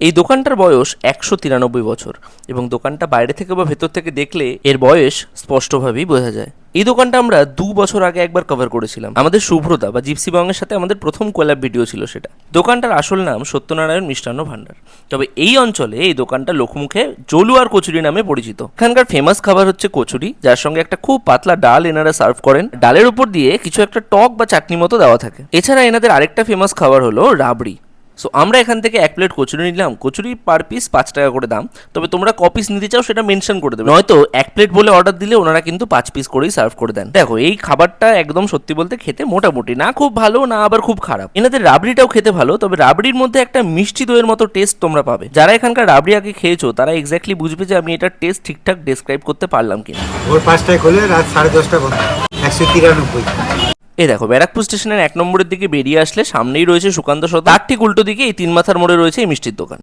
এই দোকানটার বয়স 193 বছর এবং দোকানটা বাইরে থেকে বা ভেতর থেকে দেখলে এর বয়স স্পষ্টভাবেই বোঝা যায়। এই দোকানটা আমরা 2 বছর আগে একবার কভার করেছিলাম আমাদের শুভ্রতা বা জিপসি বংয়ের সাথে। আমাদের প্রথম কোলাব ভিডিও ছিল সেটা। দোকানটার আসল নাম সত্যনারায়ণ মিষ্টান্ন ভান্ডার। তবে এই অঞ্চলে এই দোকানটা লোকমুখে জলুয়ার কচুরি নামে পরিচিত। এখানকার ফেমাস খাবার হচ্ছে কচুরি, যার সঙ্গে একটা খুব পাতলা ডাল এনারা সার্ভ করেন। ডালের উপর দিয়ে কিছু একটা টক বা চাটনি মতো দেওয়া থাকে। এছাড়া এনাদের আরেকটা ফেমাস খাবার হলো রাবড়ি। সো আমরা এখান থেকে 1 প্লেট কচুরি নিলাম। কচুরি পার পিস 5 টাকা করে দাম। তবে তোমরা ক পিস নিতে চাও সেটা মেনশন করে দেবে, নয়তো 1 প্লেট বলে অর্ডার দিলে ওনারা কিন্তু 5 পিস করেই সার্ভ করে দেন। দেখো এই খাবারটা একদম সত্যি বলতে খেতে মোটামুটি, না খুব ভালো না আবার খুব খারাপ। এনাদের রাবড়িটাও খেতে ভালো, তবে রাবড়ির মধ্যে একটা মিষ্টি দইয়ের মতো টেস্ট তোমরা পাবে। যারা এখানকার রাবড়ি আগে খেয়েছো তারা এক্স্যাক্টলি বুঝবে যে আমি এটার টেস্ট ঠিকঠাক ডেসক্রাইব করতে পারলাম কিনা। ভোর 5টায় খোলে, রাত 10:30 বন্ধ। 193। এই দেখো ব্যারাকপুর স্টেশনের 1 নম্বরের দিকে বেরিয়ে আসলে সামনেই রয়েছে সুকান্ত সদন, তার ঠিক উল্টো দিকে এই 3 মাথার মোড়ে রয়েছে এই মিষ্টির দোকান।